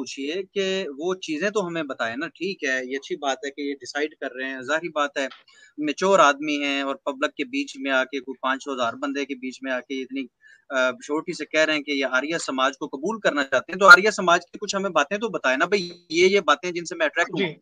पूछिए कि वो चीजें तो हमें बताए ना, ठीक है, ये अच्छी बात है कि ये डिसाइड कर रहे हैं, जाहिर बात है मेच्योर आदमी हैं और पब्लिक के बीच में आके कोई 500,000 बंदे के बीच में आके इतनी छोटी से कह रहे हैं कि ये आर्य समाज को कबूल करना चाहते हैं, तो आर्य समाज की कुछ हमें बातें तो बताए ना भाई, ये बातें जिनसे मैं अट्रैक्ट हुआ जी। हूँ,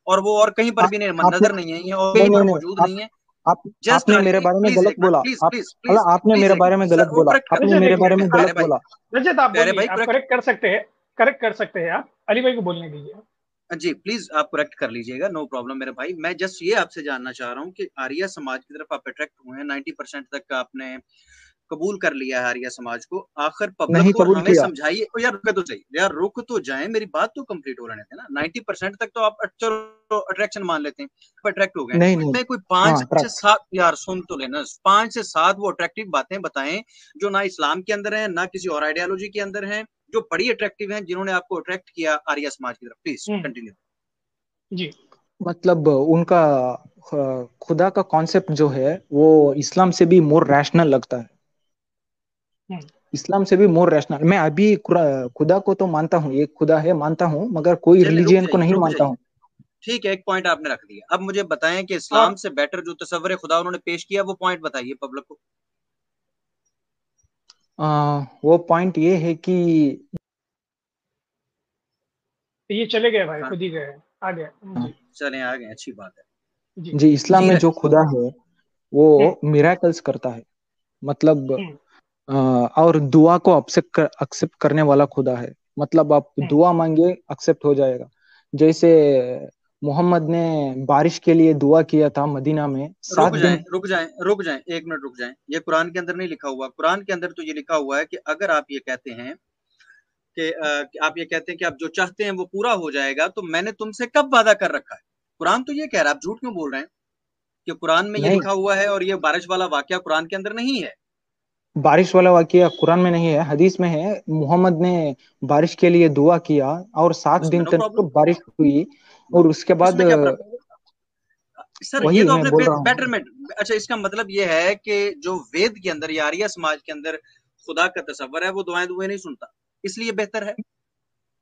और वो और कहीं पर भी नहीं आपने नजर नहीं है और नहीं कहीं नहीं पर नहीं मौजूद आप नहीं है। आप जस्ट आपने मेरे खाली बारे में प्लीज गलत एक मिनट, बोला। प्लीज आप प्लीज अल्लाह प्लीज आपने प्लीज मेरे एक बारे मिनट में सर, गलत वो बोला। करेक्ट कर आपने लीजिए। मेरे मेरे बारे में प्यारे गलत भाई, बोला। रजत आप प्यारे बोलिए, भाई आप करेक्ट, करेक्ट कर सकते हैं। करेक्ट कर सकते हैं आप। अली भाई को बोलने दीजिए। जी प्लीज आप करेक्ट कर लीजिएगा, नो प्रॉब्लम मेरे भाई। मैं जस्ट ये आपसे जानना चाह रहा हूँ कि आर्य समाज की तरफ आप अट्रैक्ट हुए हैं, 90% तक का आपने कबूल कर लिया है आर्य समाज को, आखिर पब्लिक नहीं को कबूल हमें किया। समझाइए। ओ यार रुके तो सही यार, रुक तो जाए, मेरी बात तो कंप्लीट हो रहने देना। 90% तक तो आप चलो अट्रैक्शन मान लेते हैं, अट्रैक्ट हो गए। नहीं नहीं। मैं कोई हाँ, 5 से 7 यार सुन तो लेना, 5 से 7 वो अट्रैक्टिव बातें बताएं जो ना इस्लाम के अंदर है ना किसी और आइडियोलॉजी के अंदर है, जो बड़ी अट्रैक्टिव है, जिन्होंने आपको अट्रैक्ट किया आर्य समाज की तरफ। Please continue. जी। मतलब उनका खुदा का कॉन्सेप्ट जो है वो इस्लाम से भी मोर रैशनल लगता है। हम्म। इस्लाम से भी मोर रैशनल। मैं अभी खुदा को तो मानता हूँ, एक खुदा है मानता हूँ, मगर कोई चलिए रुक रिलीजियन को जाइए, नहीं रुक मानता जाइए, हूँ। ठीक है, एक पॉइंट आपने रख दिया। अब मुझे बताएं कि इस्लाम और से बेटर जो तसव्वुर खुदा उन्होंने पेश किया, वो पॉइंट बताइए पब्लिक को। वो पॉइंट ये है कि ये चले गए भाई, हाँ, खुद ही गए। आ गए जी। चलें आ गए, अच्छी बात है। जी जी, इस्लाम जी में जो रजत। खुदा है वो मिराकल्स करता है। मतलब और दुआ को एक्सेप्ट करने वाला खुदा है। मतलब आप दुआ मांगे, एक्सेप्ट हो जाएगा। जैसे मोहम्मद ने बारिश के लिए दुआ किया था मदीना में सात रुक जाएं, दिन रुक जाएं, रुक जाएं, एक मिनट रुक जाएं। ये कुरान के अंदर नहीं लिखा हुआ। कुरान के अंदर तो ये लिखा हुआ है कि अगर आप ये कहते हैं कि आप ये कहते हैं कि आप जो चाहते हैं वो पूरा हो जाएगा, तो मैंने तुमसे कब वादा कर रखा है? कुरान तो ये कह रहा है, आप झूठ क्यों बोल रहे हैं कि कुरान में ये नहीं, लिखा हुआ है और ये बारिश वाला वाकया कुरान के अंदर नहीं है? बारिश वाला वाकया कुरान में नहीं है, हदीस में है। मोहम्मद ने बारिश के लिए दुआ किया और 7 दिन उसमें नो तक प्रॉब्लम, बारिश हुई। नो, और उसके बाद इसमें क्या सर, ये वही तो मैं आपने बोल रहा हूँ। बेटरमेंट। अच्छा, इसका मतलब ये है कि जो वेद के अंदर या आर्य समाज के अंदर खुदा का तस्वर है, वो दुआएं दुआएं नहीं सुनता, इसलिए बेहतर है।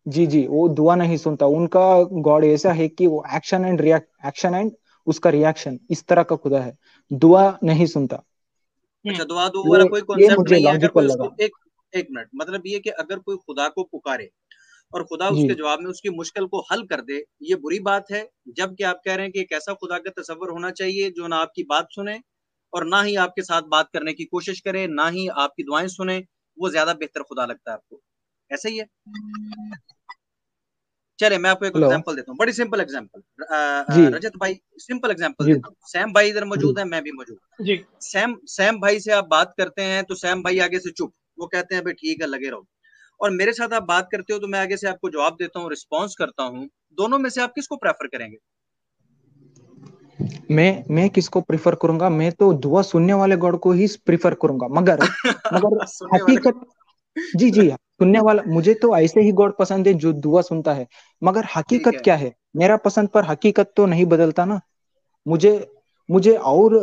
जी जी, वो दुआ नहीं सुनता। उनका गॉड ऐसा है कि वो action and react, action and उसका रिएक्शन, इस तरह का खुदा है। दुआ नहीं सुनता। अच्छा, दुआ दो वाला ये कोई ये कॉन्सेप्ट मुझे नहीं है। अगर कोई लॉजिकल लगा। उसको एक मिनट, मतलब ये कि अगर कोई खुदा को पुकारे और खुदा जी उसके जवाब में उसकी मुश्किल को हल कर दे, ये बुरी बात है। जबकि आप कह रहे हैं कि एक ऐसा खुदा का तस्वर होना चाहिए जो ना आपकी बात सुने और ना ही आपके साथ बात करने की कोशिश करे, ना ही आपकी दुआएं सुने, वो ज्यादा बेहतर खुदा लगता है आपको, ऐसा ही है? चले मैं आपको एक हेलो। एग्जांपल देता हूँ, बड़ी सिंपल एग्जांपल। जी रजत भाई, सिंपल एग्जांपल जी देता हूँ। सैम भाई इधर जी मौजूद है, मैं भी मौजूद। जी। सैम सैम भाई से आप बात करते हैं तो सैम भाई आगे से चुप, वो कहते हैं भाई ठीक है लगे रहो। और मेरे साथ आप बात करते हो तो मैं आगे से आपको जवाब देता हूँ, रिस्पॉन्स करता हूँ। दोनों में से आप किसको प्रेफर करेंगे? मैं किसको प्रिफर करूंगा? मैं तो दुआ सुनने वाले गॉड को ही प्रिफर करूंगा, मगर मगर सुनने वाले हकीकत। जी जी, सुनने वाला मुझे तो ऐसे ही गॉड पसंद है जो दुआ सुनता है। मगर ठीक हकीकत है। क्या है? मेरा पसंद पर हकीकत तो नहीं बदलता ना। मुझे मुझे और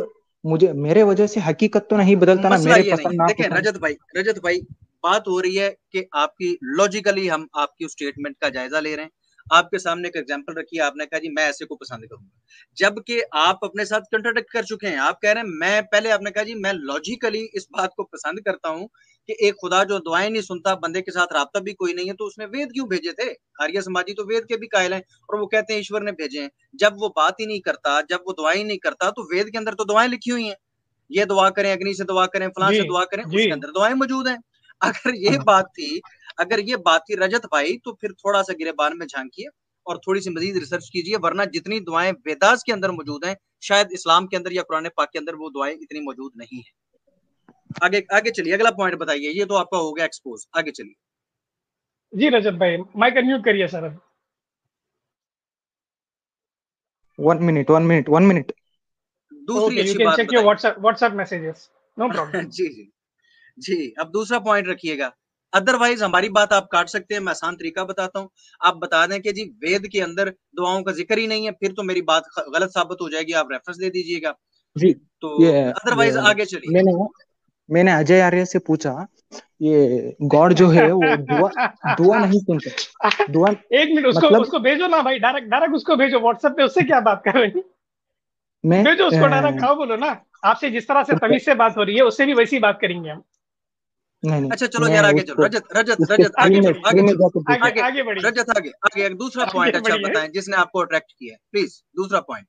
मुझे मेरे वजह से हकीकत तो नहीं बदलता ना, मसला मेरे ये नहीं पसंद है, देखें नापसंद। रजत भाई, बात हो रही है कि आपकी लॉजिकली हम आपकी उस स्टेटमेंट का जायजा ले रहे हैं। आपके सामने एक एग्जांपल रखी है, आपने कहा जी मैं ऐसे को पसंद करूंगा, जबकि आप अपने साथ कंट्राडिक्ट कर चुके हैं। आप कह रहे हैं मैं पहले, आपने कहा जी मैं लॉजिकली इस बात को पसंद करता हूं कि एक खुदा जो दुआएं नहीं सुनता, बंदे के साथ राब्ता भी कोई नहीं है, तो उसने वेद क्यों भेजे थे? आर्य समाजी तो वेद के भी कायल हैं और वो कहते हैं ईश्वर ने भेजे हैं। जब वो बात ही नहीं करता, जब वो दुआएं नहीं करता, तो वेद के अंदर तो दुआएं लिखी हुई हैं, ये दुआ करें, अग्नि से दुआ करें, फलां से दुआ करें, उसके अंदर दुआएं मौजूद हैं। अगर ये हाँ। बात थी, अगर ये बात थी रजत भाई, तो फिर थोड़ा सा गिरेबान में झांकिए और थोड़ी सी मजीद रिसर्च कीजिए, वरना जितनी दुआएं वेदास के अंदर मौजूद हैं, शायद इस्लाम के अंदर या कुरान पाक के अंदर वो दुआएं इतनी मौजूद नहीं है। आगे आगे चलिए, अगला पॉइंट बताइए। ये तो आपका हो गया एक्सपोज, आगे चलिए। जी रजत भाई, माइक अनम्यूट करिए सर अब। 1 मिनट, 1 मिनट, 1 मिनट। दूसरी ओके, यू अच्छी कैन बात चेक योर बताइए। WhatsApp messages. No problem. जी जी जी, अब दूसरा पॉइंट रखिएगा। अदरवाइज हमारी बात आप काट सकते हैं, मैं आसान तरीका बताता हूँ। आप बता दें कि जी वेद के अंदर दुआओं का जिक्र ही नहीं है, फिर तो मेरी बात गलत साबित हो जाएगी, आप रेफरेंस दे दीजिएगा। जी। तो ये अदरवाइज आगे चलिए। मैंने मैंने अजय आर्य से पूछा, ये गॉड जो है वो दुआ दुआ नहीं सुनते। दुआ एक मिनट, उसको मतलब उसको भेजो ना भाई, डायरेक्ट डायरेक्ट उसको भेजो व्हाट्सएप पे। उससे क्या बात कर रहे हैं? मैं भेजो उसको डायरेक्ट, हाँ बोलो ना। आपसे जिस तरह से उसको तमीज से बात हो रही है, उससे भी वैसी बात करेंगे हम। नहीं नहीं, अच्छा चलो मैं यार आगे चलो। उसको रजत रजत उसके रजत आगे आगे बढ़िए, चलो, आगे फ्री में चलो, जाके पूछा। आगे आगे। आगे बढ़िए, रजत आगे आगे एक दूसरा पॉइंट आगे अच्छा बढ़िए। बताएं जिसने आपको अट्रैक्ट किया है, प्लीज दूसरा पॉइंट।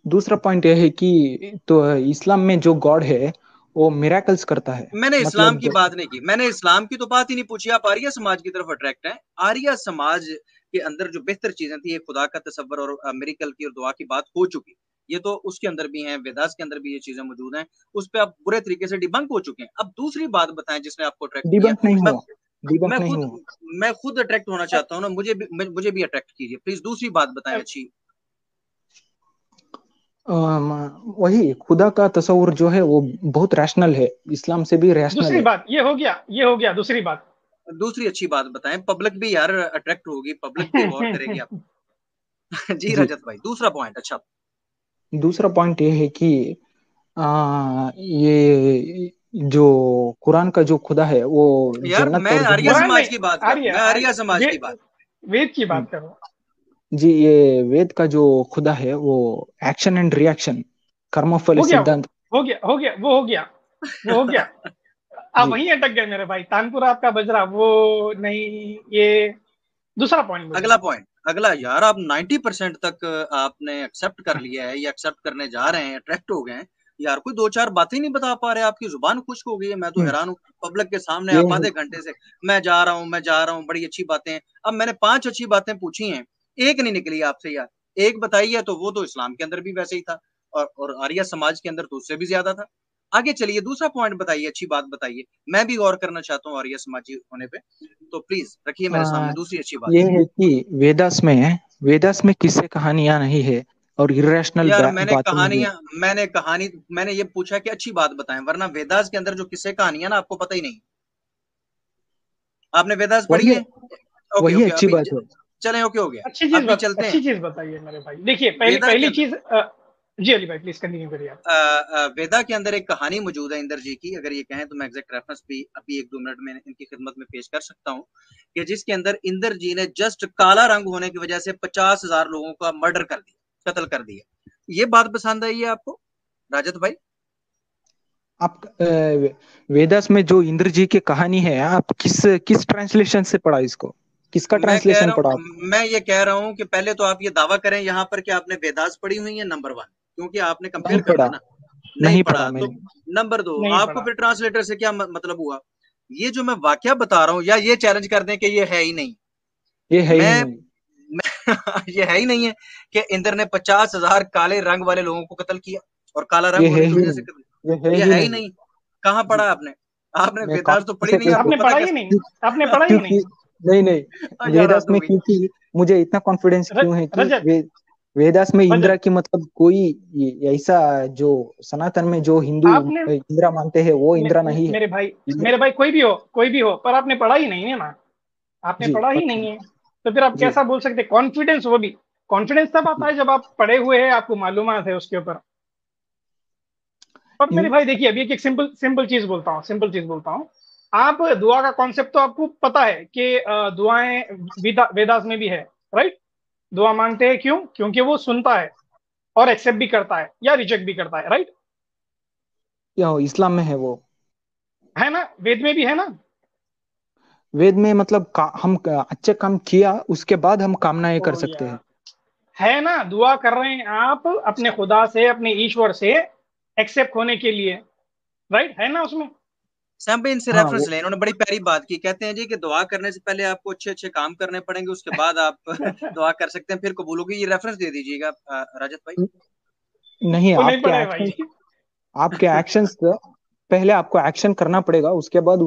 दूसरा पॉइंट यह है कि तो इस्लाम में जो गॉड है वो मिराकल्स करता है। मैंने इस्लाम की मतलब बात नहीं की, मैंने इस्लाम की तो बात ही नहीं पूछी। आप आर्य समाज की तरफ अट्रैक्ट हैं। आर्य समाज के अंदर जो बेहतर चीजें थी, खुदा का तसव्वुर और मिरेकल की और दुआ की बात हो चुकी, ये तो उसके अंदर भी है, वेदास के अंदर भी ये चीजें मौजूद हैं, उस पर आप बुरे तरीके से डिबंक हो चुके हैं। अब दूसरी बात बताएं जिसने आपको अट्रैक्ट किया। डिबंक नहीं मैं हुआ, डिबंक मैं नहीं खुद हुआ। मैं खुद अट्रैक्ट होना चाहता हूँ ना, मुझे भी अट्रैक्ट कीजिए प्लीज। दूसरी बात बताएं अच्छी। वही खुदा का तस्वुर जो है वो बहुत रैशनल है, इस्लाम से भी रैशनल दूसरी है। बात ये हो गया, ये हो गया दूसरी बात। दूसरी अच्छी बात बताएं, पब्लिक भी यार अट्रैक्ट होगी, पब्लिक भी गौर करेगी आप। जी जी, रजत भाई, दूसरा पॉइंट अच्छा। दूसरा पॉइंट ये है कि ये जो कुरान का जो खुदा है वो यार जन्नत मैं और आर्य जहन्नम। कुरान नहीं, समाज की बात कर, आर्य मैं आर्य आर्य समाज की बात। वेद की हम्म, बात करो। जी, ये वेद का जो खुदा है वो एक्शन एंड रिएक्शन, कर्मफल हो गया वो, सिद्धांत। हो गया, हो गया, वो हो गया, वो हो गया। आप जी, वहीं अटक गए मेरे भाई, तानपुरा आपका बज रहा वो नहीं। ये दूसरा पॉइंट बोलिए। अगला पॉइंट, अगला यार आप 90% तक आपने एक्सेप्ट कर लिया है या एक्सेप्ट करने जा रहे हैं, अट्रैक्ट हो गए हैं। यार कोई दो चार बातें नहीं बता पा रहे, आपकी जुबान खुश्क हो गई है। मैं तो हम्म, हैरान हूँ, पब्लिक के सामने ये आप आधे घंटे से मैं जा रहा हूँ, मैं जा रहा हूँ, बड़ी अच्छी बातें हैं। अब मैंने 5 अच्छी बातें पूछी हैं, एक नहीं निकली आपसे यार। एक बताई है तो वो तो इस्लाम के अंदर भी वैसे ही था, और आर्य समाज के अंदर तो उससे भी ज्यादा था। आगे चलिए, दूसरा पॉइंट बताइए, अच्छी बात बताइए। मैं भी गौर करना चाहता हूँ आर्य समाजी होने पे, तो प्लीज रखिए मेरे सामने आ, दूसरी अच्छी बात। ये है कि वेदास में किस्से कहानियां नहीं है और इरेशनल यार बातें नहीं है। मैंने ये पूछा कि अच्छी बात बताएं, वरना वेदास के अंदर जो किस्से कहानियां ना आपको पता ही नहीं। आपने वेदास पढ़ी वही है? ओके वही ओके, अच्छी अभी बात है। चलें, ओके हो गया। अभी चलते हैं अच्छी चीज बताइए मेरे भाई। देखिए, पहली वेदा के पहली अंदर। चीज जी अली भाई प्लीज कंटिन्यू करिए आप। वेदा के अंदर एक कहानी मौजूद है इंद्र जी की, अगर ये कहें तो मैं एग्जैक्ट रेफरेंस भी अभी 1-2 मिनट में इनकी खिदमत में पेश कर सकता हूँ, कि जिसके अंदर इंद्र जी ने जस्ट काला रंग होने की वजह से 50,000 लोगों का मर्डर कर दिया, कत्ल कर दिया। ये बात पसंद आई है आपको राजत भाई? आप वेदास में जो इंद्र जी की कहानी है, आप किस किस ट्रांसलेशन से पढ़ा इसको? किसका मैं कह ट्रांसलेशन रहा पढ़ा हूँ आप? मैं ये कह रहा हूँ कि पहले तो आप ये दावा करें यहाँ पर कि आपने वेदास पढ़ी हुई है, नंबर 1, क्योंकि आपने नहीं कंपेयर करना पढ़ा, है ना। नहीं नहीं पढ़ा पढ़ा तो मैंने। नंबर 2, नहीं आपको पढ़ा। फिर ट्रांसलेटर से क्या मतलब हुआ? ये जो मैं वाक्य बता रहा हूँ, या ये चैलेंज कर दें कि ये है ही नहीं। ये है ही मैं, नहीं। ये है ही नहीं है कि इंद्र ने 50,000 काले रंग वाले लोगों को कत्ल किया, और काला रंग ये है होने की ही वजह से नहीं, कत्ल। ये है ये ही है ही नहीं। नहीं। कहाँ जी, पढ़ा आपने? आपने मैं वेदास तो कॉन्फिडेंस पढ़ी से नहीं, कह आपको आपने पता पढ़ा ही कैसे? नहीं, आपने पढ़ा ही नहीं। क्योंकि नहीं नहीं, यार वेदास हद हो में गई। क्योंकि मुझे इतना कॉन्फिडेंस क्यों है कि रजत, वेदास में इंद्रा रजत, की मतलब कोई ऐसा जो सनातन में जो हिंदू आपने इंद्रा मानते हैं वो इंद्रा नहीं है। मेरे भाई, इंद्रा, मेरे भाई कोई भी हो, कोई भी हो, पर आपने पढ़ा ही नहीं है ना। आपने जी पढ़ा ही पता नहीं है। है, तो फिर आप जी कैसा बोल सकते? कॉन्फिडेंस, वो भी कॉन्फिडेंस तब आता जी। है जब आप पढ़े हुए हैं, आपको मालूमात है उसके ऊपर। और मेरे इन, भाई देखिए, अभी एक सिंपल सिंपल चीज बोलता हूँ, सिंपल चीज बोलता हूँ। आप दुआ का कॉन्सेप्ट तो आपको पता है कि दुआएं वेदास में भी है, राइट? दुआ मांगते हैं क्यों? क्योंकि वो सुनता है और एक्सेप्ट भी करता है या रिजेक्ट भी करता है, राइट? इस्लाम में है वो। है ना, वेद में भी है ना। वेद में मतलब हम अच्छे काम किया उसके बाद हम कामनाएं ओ कर सकते हैं। यार, है ना, दुआ कर रहे हैं आप अपने खुदा से, अपने ईश्वर से एक्सेप्ट होने के लिए, राइट? है ना उसमें। सैम भाई इनसे हाँ रेफरेंस वो लें, इन्होंने बड़ी प्यारी बात की। कहते हैं जी कि दुआ करने से पहले आपको अच्छे अच्छे काम करने पड़ेंगे, उसके बाद आप दुआ कर सकते हैं, फिर कबूल होगी। ये रेफरेंस दे दीजिएगा राजत भाई। नहीं, वो नहीं पढ़े भाई। आपके एक्शंस पहले आपको एक्शन करना पड़ेगा, उसके बाद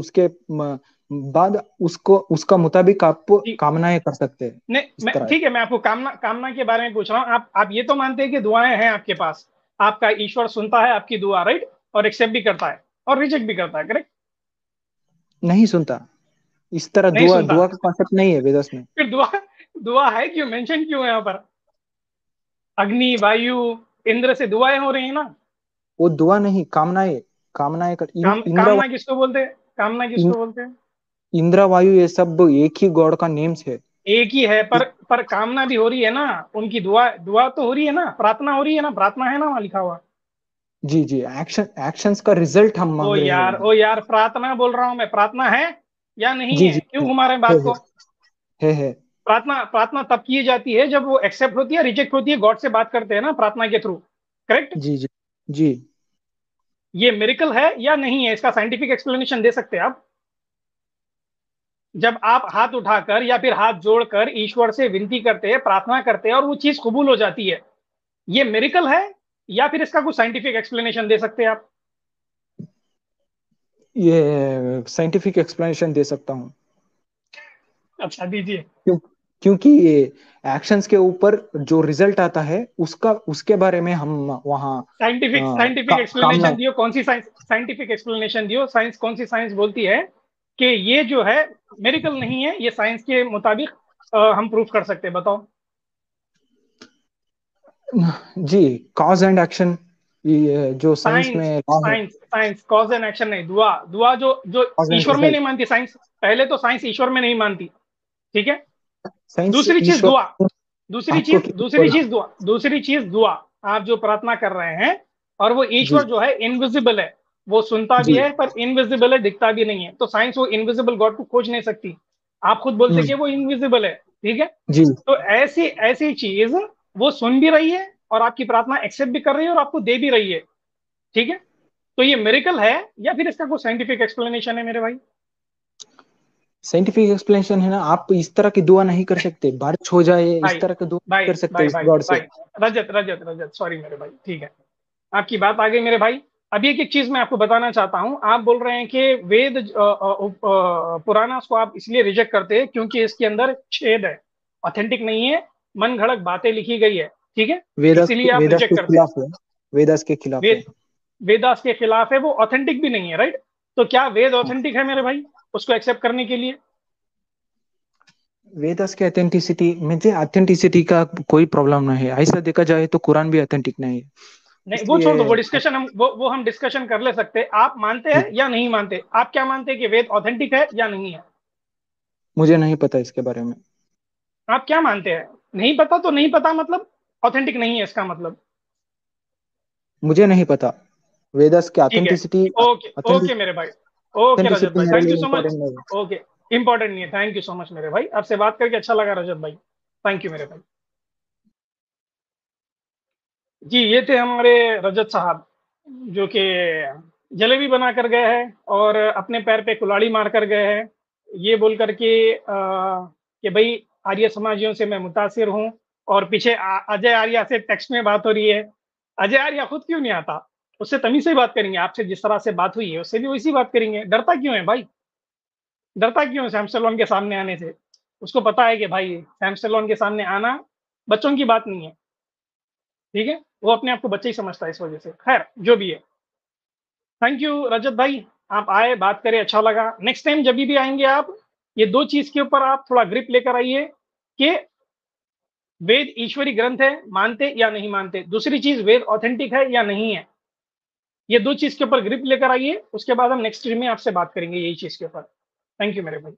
बाद उसको उसका मुताबिक आप ठीक, कामनाएं कर सकते हैं। नहीं इस मैं तरह है। ठीक है, मैं आपको कामना कामना के बारे में पूछ रहा हूँ। आप ये तो मानते हैं कि दुआएं हैं आपके पास, आपका ईश्वर सुनता है आपकी दुआ, राइट? और एक्सेप्ट भी करता है और रिजेक्ट भी करता है, करेक्ट? नहीं सुनता, इस तरह नहीं दुआ सुनता। दुआ का कॉन्सेप्ट नहीं है वेदस में। फिर दुआ, दुआ है क्यों, मेंशन क्यों है यहाँ पर? अग्नि, वायु, इंद्र से दुआएं हो रही है ना। वो दुआ नहीं, कामनाएं, कामना कामना किसको बोलते हैं? कामना किसको बोलते हैं? इंद्र वायु ये सब एक ही गॉड का नेम्स है। एक ही है, पर कामना भी हो रही है ना, उनकी दुआ दुआ तो हो रही है ना, प्रार्थना हो रही है ना, प्रार्थना है ना वहां लिखा हुआ। जी जी, एक्शंस का रिजल्ट हम मांग रहे हैं। ओ यार प्रार्थना बोल रहा हूं मैं, प्रार्थना है या नहीं जी है? जी, क्यों घुमा रहे हैं है बात है को? है। प्रार्थना प्रार्थना तब की जाती है जब वो एक्सेप्ट होती है, रिजेक्ट होती है, गॉड से बात करते हैं ना प्रार्थना के थ्रू, करेक्ट? जी जी जी। ये मिरेकल है या नहीं है, इसका साइंटिफिक एक्सप्लेनेशन दे सकते हैं आप? जब आप हाथ उठाकर या फिर हाथ जोड़कर ईश्वर से विनती करते हैं, प्रार्थना करते हैं और वो चीज कबूल हो जाती है, ये मिरेकल है या फिर इसका कुछ साइंटिफिक एक्सप्लेनेशन दे सकते हैं आप? ये साइंटिफिक एक्सप्लेनेशन दे सकता हूँ। अच्छा दीजिए। क्यों? क्योंकि ये एक्शंस के ऊपर जो रिजल्ट आता है उसका उसके बारे में हम वहाँ साइंटिफिक कामना। एक्सप्लेनेशन दियो, कौन सी साइंस, साइंटिफिक एक्सप्लेनेशन दियो, साइंस कौन सी साइंस बोलती है कि ये जो है मेडिकल नहीं है, ये साइंस के मुताबिक हम प्रूफ कर सकते हैं, बताओ। जी, कॉज एंड एक्शन, ये जो साइंस साइंस में लॉ है। Science science cause and action नहीं, दुआ दुआ जो जो कॉज एंड ईश्वर में नहीं रिजल्ट। मानती साइंस। पहले तो साइंस ईश्वर में नहीं मानती, ठीक है? साइंस दूसरी चीज दुआ, ईश्वर आपको दूसरी चीज दुआ, दूसरी चीज दुआ। आप जो प्रार्थना कर रहे हैं और वो जी ईश्वर जो है इनविजिबल है, वो सुनता भी जी। है पर इनविजिबल है, दिखता भी नहीं है, तो साइंस वो इनविजिबल गॉड को खोज नहीं सकती। आप खुद बोलते कि वो इनविजिबल है, ठीक है? जी। तो ऐसी ऐसी चीज वो सुन भी रही है और आपकी प्रार्थना एक्सेप्ट भी कर रही है और आपको दे भी रही है, ठीक है? तो ये मिरेकल है या फिर इसका कोई साइंटिफिक एक्सप्लेनेशन है मेरे भाई? साइंटिफिक एक्सप्लेनेशन है ना, आप इस तरह की दुआ नहीं कर सकते, बारिश हो जाए इस भाई तरह की दुआ भाई नहीं कर सकते भाई उस भाई गॉड से। भाई रजत रजत रजत, सॉरी मेरे भाई, ठीक है, आपकी बात आ गई मेरे भाई। अभी एक चीज मैं आपको बताना चाहता हूं। आप बोल रहे हैं कि वेद पुराणास को आप इसलिए रिजेक्ट करते हैं क्योंकि इसके अंदर छेद है, ऑथेंटिक नहीं है, मन घड़क बातें लिखी गई है, ठीक है? इसीलिए आप वेदास रिजेक्ट के करते हैं। खिलाफ है। वेदास के खिलाफ है। वेद वेदास के खिलाफ है, वो ऑथेंटिक भी नहीं है, राइट? तो क्या वेद ऑथेंटिक है मेरे भाई उसको एक्सेप्ट करने के लिए? वेदास की ऑथेंटिसिटी, मुझे ऑथेंटिसिटी का कोई प्रॉब्लम नहीं है, ऐसा देखा जाए तो कुरान भी ऑथेंटिक नहीं है। नहीं वो छोड़ दो, इसलिए वो डिस्कशन हम वो हम डिस्कशन कर ले सकते हैं। आप मानते हैं या नहीं मानते? आप क्या मानते हैं कि वेद ऑथेंटिक है या नहीं है? मुझे नहीं पता इसके बारे में। आप क्या मानते हैं? नहीं पता तो नहीं पता मतलब ऑथेंटिक नहीं है इसका मतलब? मुझे नहीं पता वेदास की ठीक है, ऑथेंटिसिटी। ओके ओके मेरे भाई, ओके रजत ऑथेंटिसिटी भाई, मेरे थैंक यू लिए सो मच। इम्पोर्टेंट नहीं है। ओके, इंपॉर्टेंट नहीं है, थैंक यू सो मच मेरे भाई, आपसे बात करके अच्छा लगा रजत भाई, थैंक यू मेरे भाई। जी ये थे हमारे रजत साहब, जो कि जलेबी बना कर गए हैं और अपने पैर पे कुल्हाड़ी मार कर गए हैं, ये बोल करके कि भाई आर्य समाजियों से मैं मुतासिर हूँ। और पीछे अजय आर्या से टेक्स्ट में बात हो रही है। अजय आर्या खुद क्यों नहीं आता? उससे तमीज से बात करेंगे, आपसे जिस तरह से बात हुई है उससे भी वैसी बात करेंगे। डरता क्यों है भाई? डरता क्यों है सैम सलोन के सामने आने से? उसको पता है कि भाई सैम सलोन के सामने आना बच्चों की बात नहीं है, ठीक है? वो अपने आप को बच्चे ही समझता है इस वजह से। खैर जो भी है, थैंक यू रजत भाई, आप आए, बात करें, अच्छा लगा। नेक्स्ट टाइम जब भी आएंगे आप, ये दो चीज के ऊपर आप थोड़ा ग्रिप लेकर आइए कि वेद ईश्वरी ग्रंथ है, मानते या नहीं मानते। दूसरी चीज, वेद ऑथेंटिक है या नहीं है। ये दो चीज के ऊपर ग्रिप लेकर आइए, उसके बाद हम नेक्स्ट स्ट्रीम में आपसे बात करेंगे यही चीज के ऊपर। थैंक यू मेरे भाई।